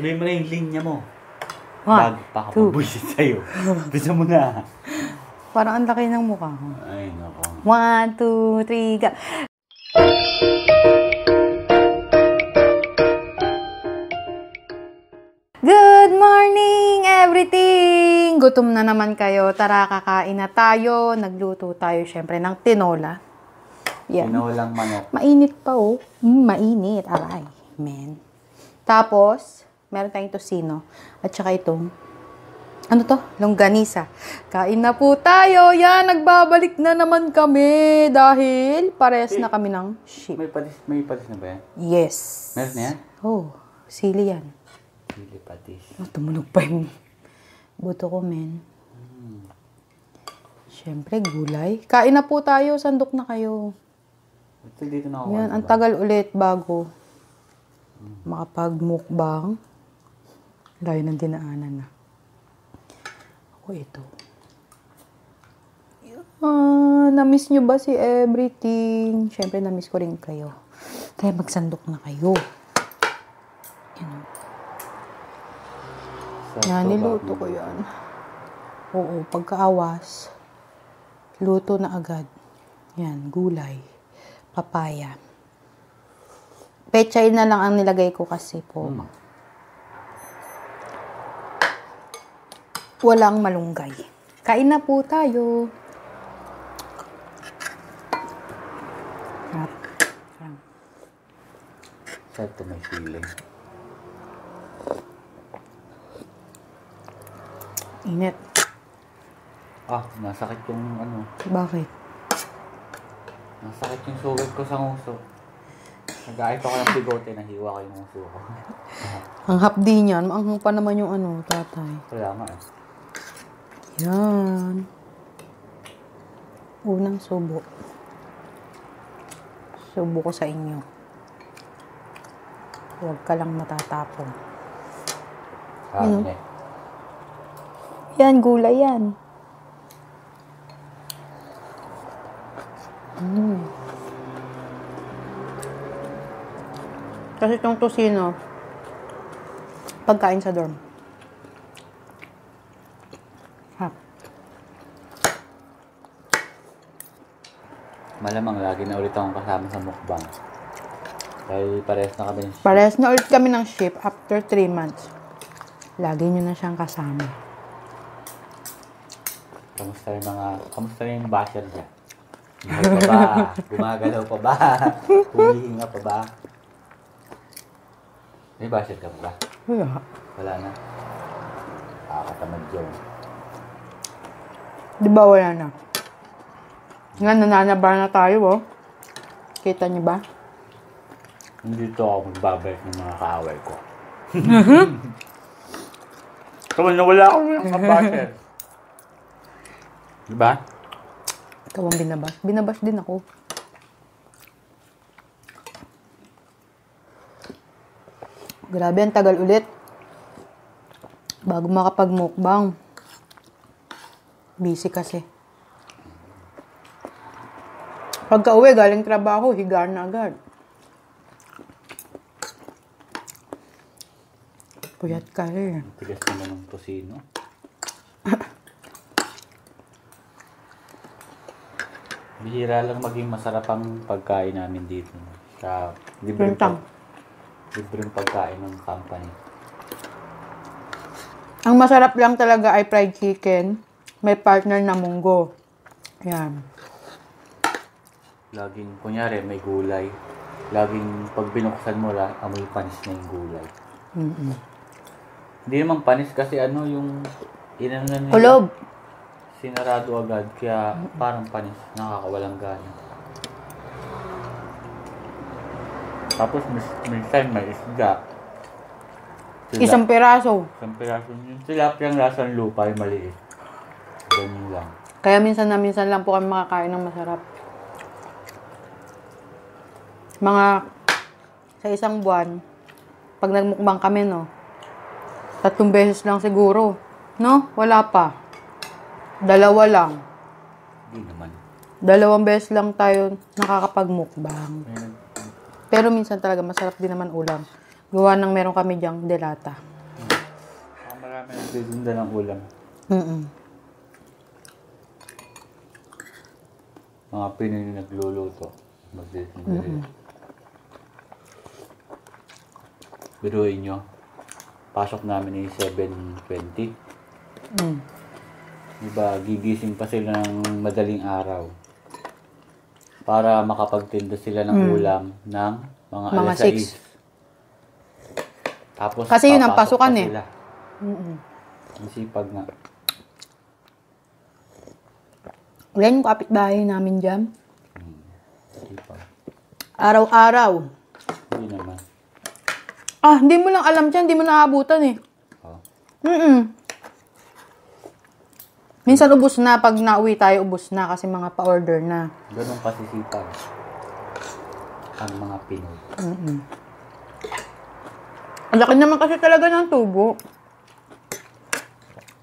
Sabihin mo na yung linya mo. One, Bago pa ako two. mabuisit sa'yo. Bisa mo na. Parang ang laki ng mukha ko. Ay, nako. 1, 2, 3, go. Good morning, everything! Gutom na naman kayo. Tara, kakain na tayo. Nagluto tayo, syempre, ng tinola. Yan. Tinolang manok. Mainit pa, oh. Mainit. Aray, men. Tapos, meron tayong tosino. At saka itong, ano to? Longganisa. Kain na po tayo. Yan, nagbabalik na naman kami. Dahil parehas na kami ng sheep. May patis na ba yan? Yes. Meron na yan? Oh, sili yan. Hindi patis. Oh, tumunog pa yung buto ko, men. Siyempre, gulay. Kain na po tayo. Sandok na kayo. Ito dito na ako. Yan, ang tagal ulit bago makapag-mukbang. Layo ng dinaanan na. Ako ito. Na-miss nyo ba si everything? Siyempre, na-miss ko rin kayo. Kaya magsandok na kayo. Yan. Yan, niluto ko yan. Oo, pagkaawas, luto na agad. Yan, gulay. Papaya. Pechay na lang ang nilagay ko kasi po. Walang malunggay. Kain na po tayo. Sarap ito may feeling. Init. Nasakit yung ano. Bakit? Nasakit yung sugat ko sa nguso. Nag-aayos ako ng bigote, nahiwa ko yung nguso ko. Ang hapdi niyan, maanghang pa naman yung ano, tatay. Wala nga eh. Yan. Unang subo. Subo ko sa inyo. Huwag ka lang matatapon. Ano? Yan, gulay yan. Kasi itong tosino, pagkain sa dorm. Malamang lagi na ulit akong kasama sa mukbang. Dahil parehas na kami ng sheep. Parehas na ulit kami ng sheep after 3 months. Lagi nyo na siyang kasama. Kamusta na yung basher dyan? Buhay pa ba? Gumagalaw pa ba? Humihinga pa ba? May basher ka pa ba? Wala na. Katamad yun. Di ba wala na? Nga, nananabar na tayo, oh. Kita niyo ba? Dito ako magbabalik ng mga kaaway ko. Kung nawala ako ng kabasher. Diba? Ikaw ang binabas. Binabas din ako. Grabe, ang tagal ulit. Bago makapag-mukbang. Busy kasi. Pagka uwi, galing trabaho, higaan na agad. Puyat ka rin. Tigas naman ng tosino. Bihira lang maging masarap ang pagkain namin dito. Sa libreng pagkain ng company. Ang masarap lang talaga ay fried chicken. May partner na munggo. Yan. Laging, kunyari, may gulay. Laging, pag binuksan mo, amoy panis na yung gulay. Hindi naman panis kasi yung inano na nila. Kulob. Sinarado agad, kaya parang panis. Nakakawalang gana. Tapos, minsan may isda. Isang piraso. Isang piraso. Yung tilapia ang lasang lupa ay maliit. Ganyan lang. Kaya minsan lang po kami makakain ng masarap. Mga sa isang buwan, pag nagmukbang kami, no, 3 beses lang siguro. No? Wala pa. 2 lang. Hindi naman. 2 beses lang tayo nakakapagmukbang. Pero minsan talaga masarap din naman ulam. Gawa ng meron kami dyang delata. Marami nagtitinda ng ulam. Mga Pinoy na nagluluto. Magtitinda rin. Biruin nyo. Pasok namin ay 7:20. Diba, gigising pa sila ng madaling araw. Para makapagtinda sila ng ulam ng mga alas 6. Tapos, kasi yun ang pasukan eh. Sila. Ang sipag nga. Yan yung kapitbahay namin dyan. Sipag. Araw-araw. Hindi naman. Hindi mo lang alam dyan, hindi mo naabutan eh. Minsan ubos na, pag nauwi tayo, ubos na kasi mga pa-order na. Ganun kasi sipag. Ang mga Pinoy. Ang laki naman kasi talaga ng tubo.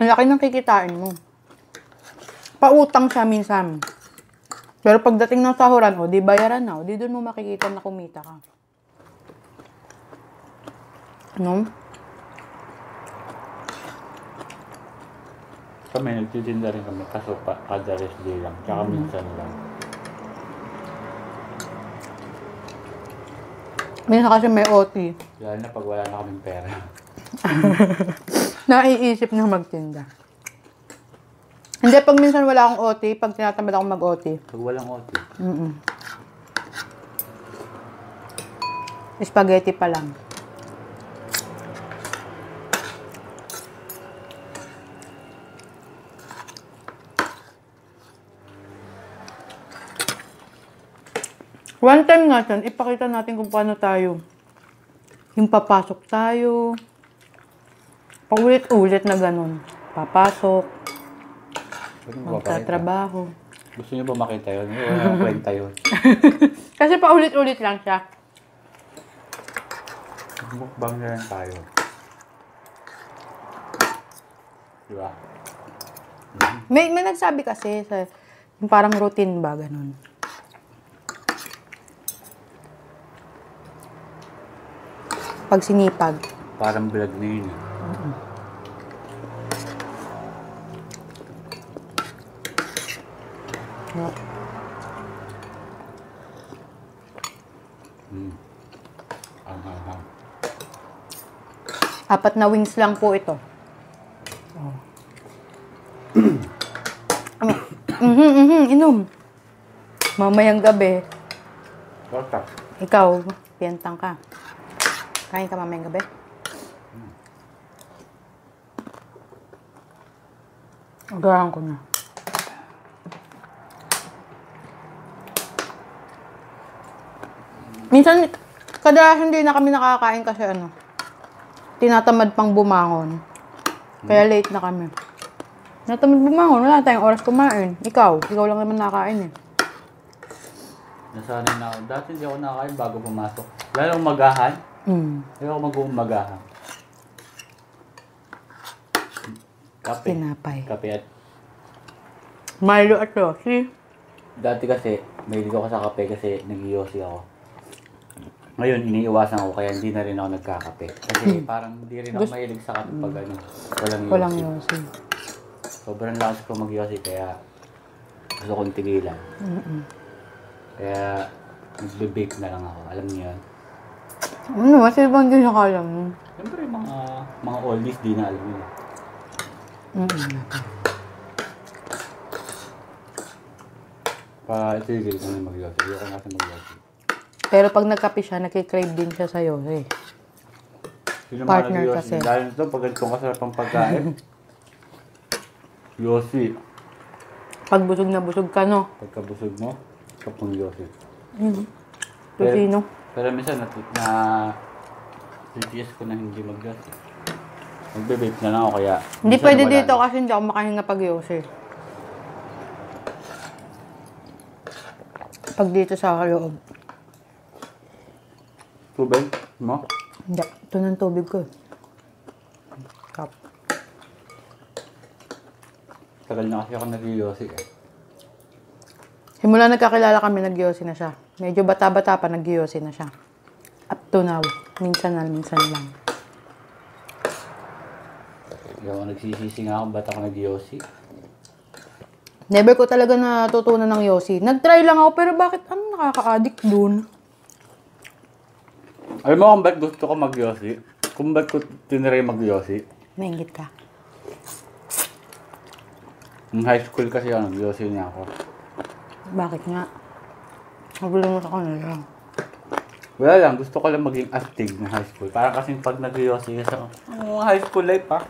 Ang laki ng kikitain mo. Pautang siya minsan. Pero pagdating ng sahuran, di bayaran na. Di doon mo makikita na kumita ka. Ano? Kami, nagtitinda rin kami. Kaso kada rest day lang. Tsaka minsan lang. Minsan kasi may OT. Lalo na pag wala na kaming pera. Naiisip na magtinda. Hindi, pag minsan wala akong OT, pag tinatamad akong mag-OT. Pag walang OT. Spaghetti pa lang. One time nga dyan, ipakita natin kung paano tayo. Yung papasok tayo. Paulit-ulit na ganun. Papasok. Magtatrabaho. Gusto niyo ba makita yun? Walang kwenta yun. Kasi paulit-ulit lang siya. Mukbang na lang tayo. Diba? May nagsabi kasi sa yung parang routine ba, ganun. Pag sinipag. Parang vlog na yun. Apat na wings lang po ito. Inom. Mamayang gabi. Torta. Ikaw, piyentang ka. Kain ka mamayang gabi? Agahan ko na. Minsan, kadalasan hindi na kami nakakain kasi tinatamad pang bumangon. Kaya late na kami. Tinatamad bumangon, wala tayong oras kumain. Ikaw lang naman nakakain eh. Nasanay na ako. Dati hindi ako nakakain bago pumasok. Lalo umagahan. Hindi ako mag-umagahan. Kape. Tinapay. Kape at... Milo at Rosie. Dati kasi, mahilig ako sa kape kasi nag-yosi ako. Ngayon, iniiwasan ko kaya hindi na rin ako nagkakape. Kasi parang hindi rin ako mahilig sa kape pag Walang yosi. Sobrang lakas ko mag-yosi kaya gusto kong tigilan. Kaya nagbe-bake na lang ako. Alam niyo yun? Ano? Kasi bang hindi nakalam mo? Siyempre, mga oldies di na alam nila. Itigil ko na mag-yosi. Ayoko na kasi mag-yosi. Pero pag nagkape siya, nakikrave din siya sa'yo eh. Sino Partner mga kasi. Dahil ito, pag ganitong kasarap ang pagkain. Yosi. Pag busog na busog ka, no? Pagkabusog mo, kapang yosi. Tocino. Pero minsan, titiis ko na hindi mag-yosi. Magbe-vape na lang ako kaya... Hindi minsan pwede wala dito na. kasi hindi ako makahinga pag yosi. Pag dito sa loob. Tubig mo? Hindi. Ito ng tubig ko. Cup. Tagal na kasi ako nag-yosi eh. Simula nagkakilala kami, nag-yosi na siya. Medyo bata-bata pa, nag-yosi na siya. Up to now. Minsan lang. Yung nagsisisi nga ako, ba't ako nag-yosi? Never ko talaga natutunan ng yosi. Nag-try lang ako, pero bakit nakaka-addict dun? Alam mo kung ba't gusto ko mag-yosi? Kung ba't ko tinry mag-yosi? Nainggit ka. Nung high school kasi ako, nag-yosi niya ako. Bakit nga? Magulo mo sa kanila. Wala lang, gusto ko lang maging astig na high school. Parang kasing pag nag-yosi ka sa high school life ha.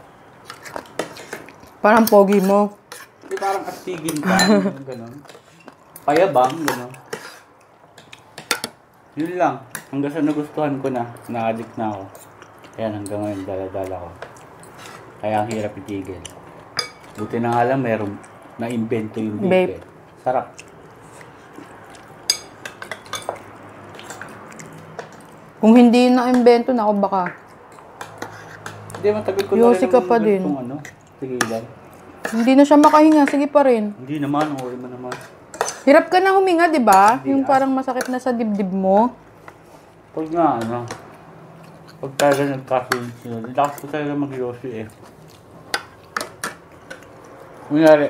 Parang pogi mo. Hindi parang astigin ka, gano'n. Payabang, gano'n. Yun lang. Hanggang sa nagustuhan ko na, na-addict na ako. Ayan, hanggang ngayon, dala-dala ko. Kaya ang hirap itigil. Buti na nga lang, meron na-invento yung vape. Sarap. Kung hindi na-invento na ako baka. Hindi, matagal ko Yosi ka pa din. Sige lang. Hindi na siya makahinga. Sige pa rin. Hindi naman, okay mo naman. Hirap ka na huminga, di ba? Hindi, Yung parang masakit na sa dibdib mo. Pag nga, pag talaga nagkasunod, lakas ko talaga mag-yosi eh. Kunyari,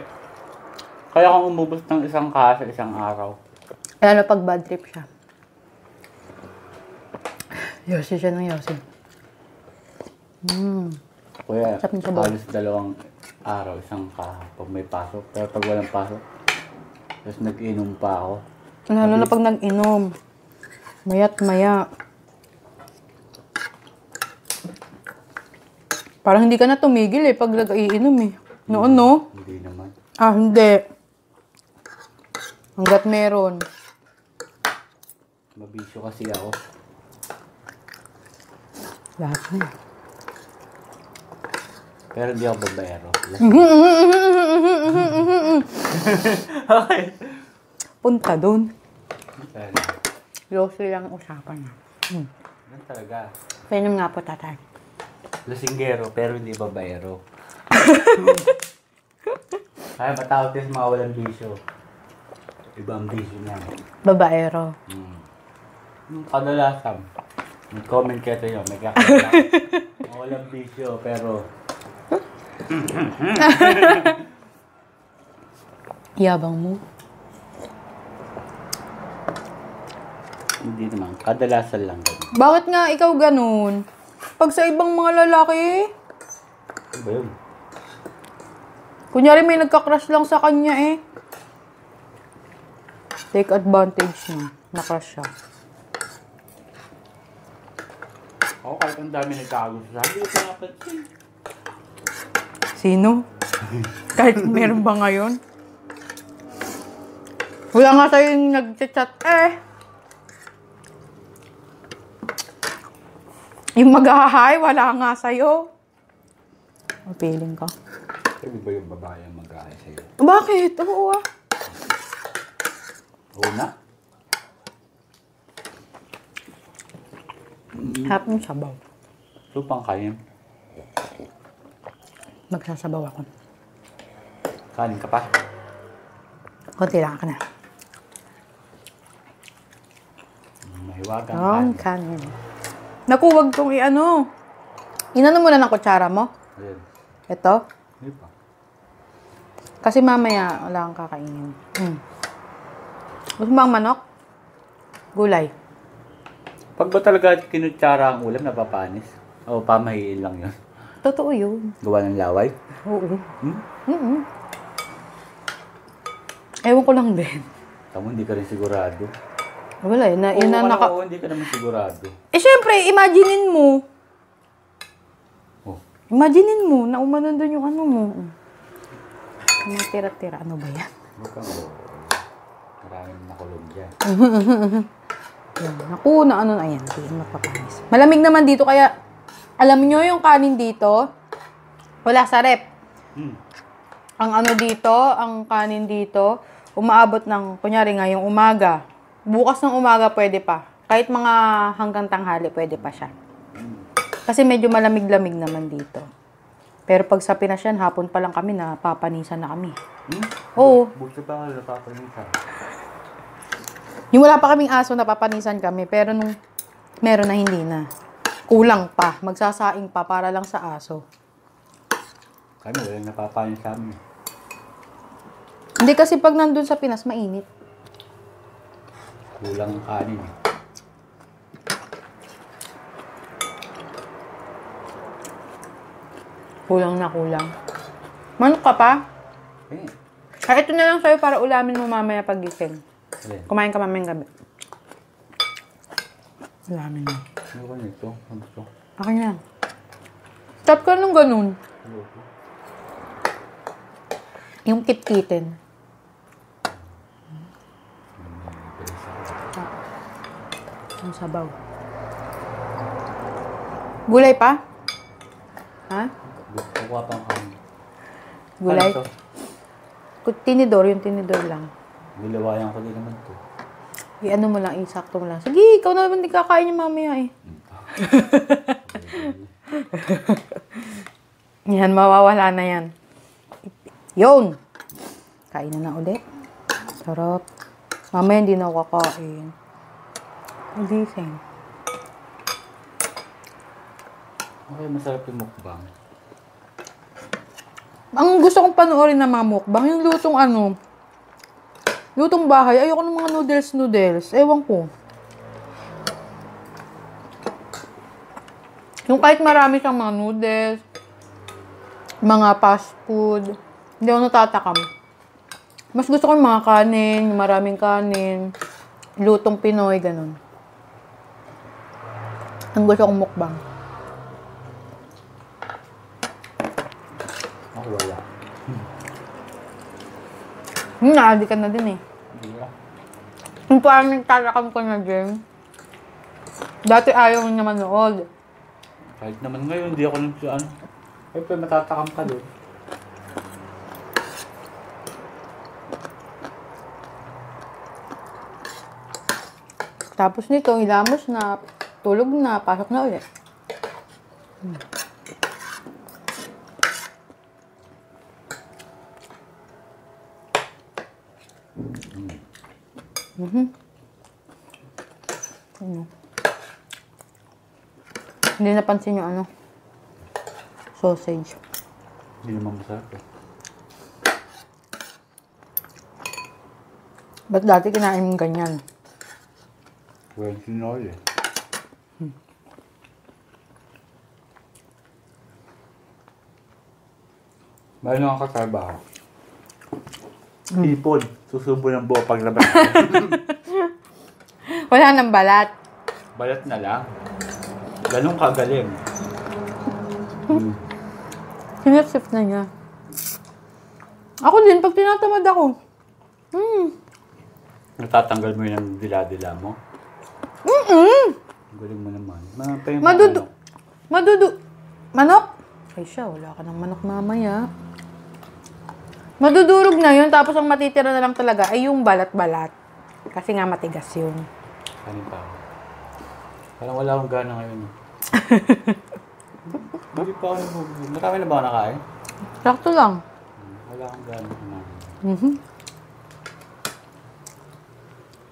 kaya kong umubos ng isang kaha sa isang araw. Lalo pag bad trip siya. Yosi siya ng yosi. Kuya, Sarap ng sabaw. halos 2 araw, isang kaha pag may pasok. Pero pag walang pasok, tapos nag-inom pa ako. Lalo na pag nag-inom. Maya't maya. Parang hindi ka na tumigil eh pag nag-iinom eh. Noon, no? Hindi naman. Ah, hindi. Hanggat meron. Mabisyo kasi ako. Lahat na. Pero hindi ako babaero. Okay. Punta dun. Pero, Yosi lang usapan na. yan talaga. Painom nga po, tatay. Lasinggero, pero hindi babaero. Kaya matawag tayo sa mga walang bisyo. Iba ang bisyo niya. Babaero. Kadalasan. Mag-comment kayo tayo. May kakalasan. Mga walang bisyo, pero... Yabang mo. Hindi naman. Kadalasan lang. Bakit nga ikaw ganun? Pag sa ibang mga lalaki, Ano ba yun? kunyari may nagka-crush lang sa kanya eh. Take advantage niya. Na-crush siya. Ako kahit ang dami nagkagusto sa akin, hindi ko pinapansin. Sino? Kahit meron ba ngayon? Wala nga sa'yo yung nag-chat eh. Yung mag-hahay, wala nga sa'yo. Feeling ka. Sabi ba yung babae ang mag-aay sa'yo? Bakit? Oo ah. Una? Harap ng sabaw. Supang kanin. Magsasabaw ako. Kanin ka pa? Konti lang ka na. Mahiwagang Ang kanin. kanin. Naku, wag kong i-ano. Inano mo na ng kutsara mo? Ayun. Ito? Hindi pa. Kasi mamaya, wala kang kakainin. Gusto mo ang manok? Gulay. Pag ba talaga kinutsara ang ulam, napapanis? O pamahiin lang yun? Totoo yun. Gawa ng laway? Oo. Ewan ko lang din. Tamo, hindi ka rin sigurado. Wala eh. Oo, hindi ka naman sigurado. Eh, syempre, imaginein mo. Oh. Imaginein mo na umanon doon yung ano mo. Mga tira-tira. Ano ba yan? Huwag kang maraming nakulog dyan. Yan. Naku, na ano na yan. Hindi mapapanis. Malamig naman dito, kaya alam nyo yung kanin dito, wala sa rep. Ang ano dito, ang kanin dito, umaabot ng, kunyari ngayong umaga. Bukas ng umaga pwede pa. Kahit mga hanggang tanghali pwede pa siya. Kasi medyo malamig-lamig naman dito. Pero pag sa Pinas yan, hapon pa lang kami, napapanisan na kami. Oo. Buti pa ka napapanisan. Yung wala pa kaming aso, napapanisan kami. Pero nung meron na, hindi na. Kulang pa. Magsasaing pa para lang sa aso. Kami, walang napapain sa amin. Hindi kasi pag nandun sa Pinas, mainit. Kulang ang kanin eh. Kulang na kulang. Manok ka pa? Eh, Ito na lang sa'yo para ulamin mo mamaya pag gising. alin? Kumain ka mamayang gabi. Ulamin mo. Ano ba nito? Ano to? Akin yan. Stop ka nung ganun. Ano to? Yung kit-kitin. Ang sabaw. Gulay pa? Ha? Kukuha pang kanin. Gulay? Ano to? Tinidor, yung tinidor lang. Nilawayan ko din naman to. I-ano mo lang, isakto mo lang. Sige, ikaw na naman di kakain yung mamaya eh. Yan, mawawala na yan. Yun! Kain na ulit. Sarap. Mamaya hindi na ako kakain. Gising. Okay, masarap yung mukbang. Ang gusto kong panoorin na mga mukbang, yung lutong lutong bahay. Ayoko ng mga noodles. Ewan ko. Yung kahit marami siyang mga noodles, mga fast food, hindi ako natatakam. Mas gusto ko yung mga kanin, yung maraming kanin, lutong Pinoy, ganun. Ang gusto kong mukbang. Ako wala. Naadi ka na din eh. Hindi ah. Yung parang nagtatakam ko na, Jem. Dati ayaw niya manood. Kahit naman ngayon, hindi ako nagsuan. Siyempre, matatakam ka doon. Tapos nito, hilamos na, tulog na, pasok na ulit. Hindi napansin yung sausage. Hindi naman masarap eh. Ba't dati kinain mong ganyan? Well, sinoy eh. Mayroon akong katrabaho. Hipon. Susubo ng buo paglabas. Wala nang balat. Balat na lang. Ganun kagaling. Sinip-sip na niya. Ako din, pag tinatamad ako. Natatanggal mo yun ng dila-dila mo? Galing mo naman. Manok? Ay siya, wala ka ng manok mamaya. Madudurog na yun, tapos ang matitira na lang talaga ay yung balat-balat. Kasi nga matigas yun. Kanin pa ako. Parang wala akong gana ngayon. Hindi pa ako nag-move. Marami na ba ako nakain? Sakto lang. Wala akong gana kumain.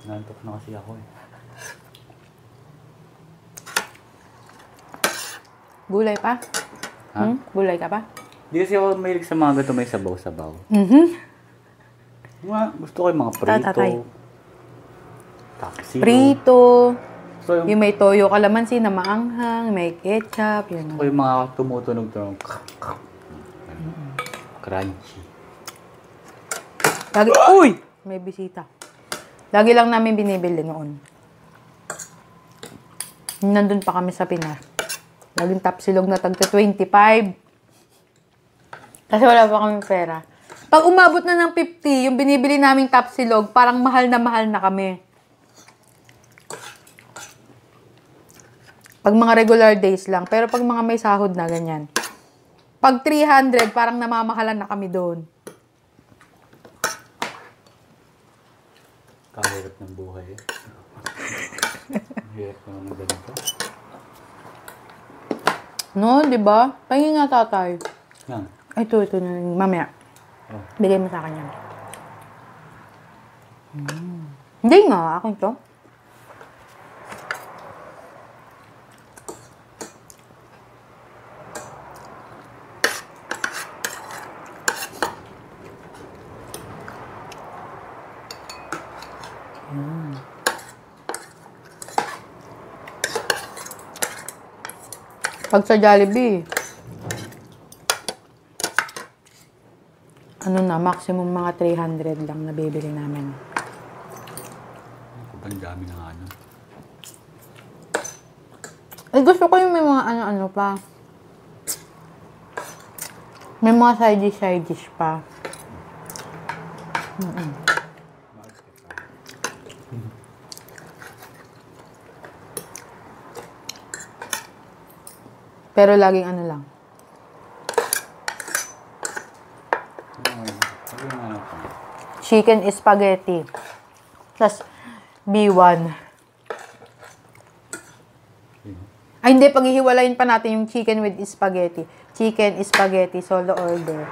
Nantok na kasi ako eh. Gulay pa? Ha? Gulay ka pa? Hindi kasi ako mahilig sa mga gato may sabaw-sabaw. Gusto ko yung mga prito. Tatay. Taxi. Prito. So, Yung may toyo kalamansi na maanghang, may ketchup, yun. gusto ko yung mga tumutunog-tunog. Crunchy. Lagi, uy! May bisita. Lagi lang namin binibili noon. Nandun pa kami sa Pinas. Laging tapsilog na tagta 25. Kasi wala pa kami pera. Pag umabot na ng 50, yung binibili naming tapsilog, parang mahal na kami. Pag mga regular days lang. Pero pag mga may sahod na, ganyan. Pag 300, parang namamahalan na kami doon. Kahirap ng buhay eh. Hirap naman ng ganito. No, di ba? Pahingin nga tatay. Yan. Ay, ito na. Mamaya. Oh. Bigay mo sa akin yan. Hindi nga, akin to. Pag sa Jollibee, ano na, maximum mga 300 lang na bibili namin. Ang dami na nga ano. Eh, gusto ko yung may mga ano-ano pa. May mga side dish pa. Pero laging ano lang. Chicken spaghetti. Plus B1. Ay, hindi. Paghihiwalayin pa natin yung chicken with spaghetti. Chicken, spaghetti, solo order.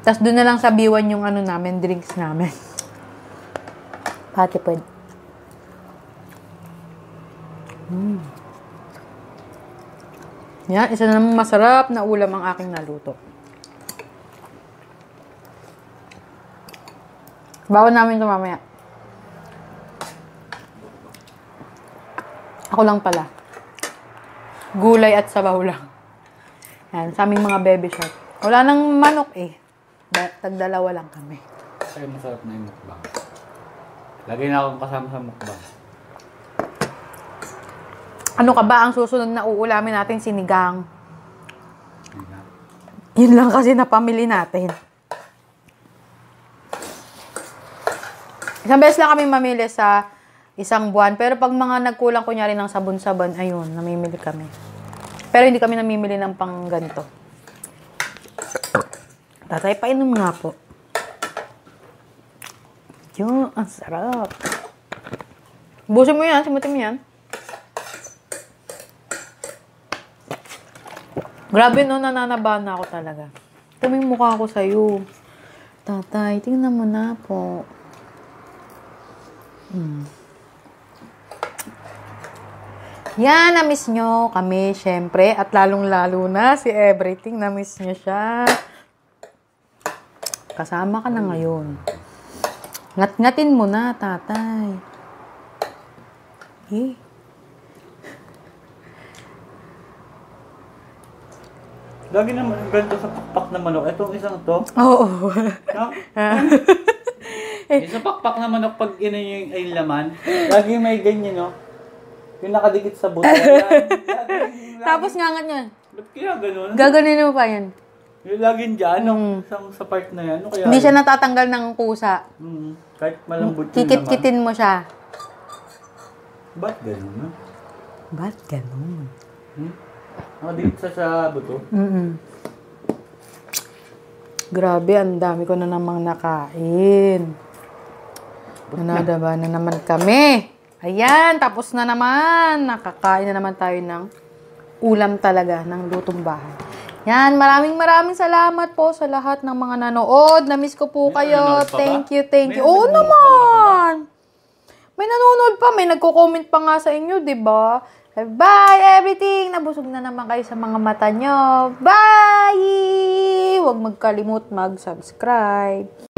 Tapos doon na lang sa B1 yung ano namin, drinks namin. Pati pwede. Yan, isa na namang masarap na ulam ang aking naluto. Bawa namin ito mamaya. Ako lang pala. Gulay at sabaw lang. Yan, sa aming mga baby shop. Wala nang manok eh. Tagdalawa lang kami. Ay, masarap na yung mukbang. Lagi na akong kasama sa mukbang. Ano ka ba ang susunod na uulamin natin? Sinigang. Sinigang. Yun lang kasi napamili natin. Isang beses lang kami mamili sa isang buwan. Pero pag mga nagkulang kunyari ng sabon-sabon, ayun, namimili kami. Pero hindi kami namimili ng pang ganito. Tatay, painom nga po. Yun, ang sarap. Busin mo yan, simutin mo yan. Grabe no, nananabahan na ako talaga. Tuming mukha ko sa'yo. Tatay, tingnan mo na po. Yan, na-miss nyo kami, syempre. At lalong-lalo na si Everything, na-miss nyo siya. Kasama ka na ngayon. Ngat-ngatin mo na, tatay. Eh. Lagi naman ganito sa pakpak na manok. Itong isang to. Oo. No? Sa pakpak na manok, pag ina yung laman, lagi may ganyan, no? Yung nakadikit sa buto. Tapos ngangat nyo. Ba't kaya ganun? Gaganin mo pa yan. Yung laging dyan, sa part na yan. Ano kaya? Hindi siya natatanggal ng kusa. Kahit malambot yun Kikit-kitin mo siya. Ba't ganun, no? Ba't ganun? Nakadikit sa buto. Grabe, ang dami ko na namang nakain. Nanadaba na naman kami. Ayan, tapos na naman. Nakakain na naman tayo ng ulam talaga, ng lutong bahay. Yan, maraming salamat po sa lahat ng mga nanood. Na-miss ko po kayo. Thank you. Oo naman. May nanonood pa. May nagko-comment pa nga sa inyo, di ba? Bye, everything! Nabusog na naman kayo sa mga mata nyo. Bye! Huwag magkalimut mag-subscribe.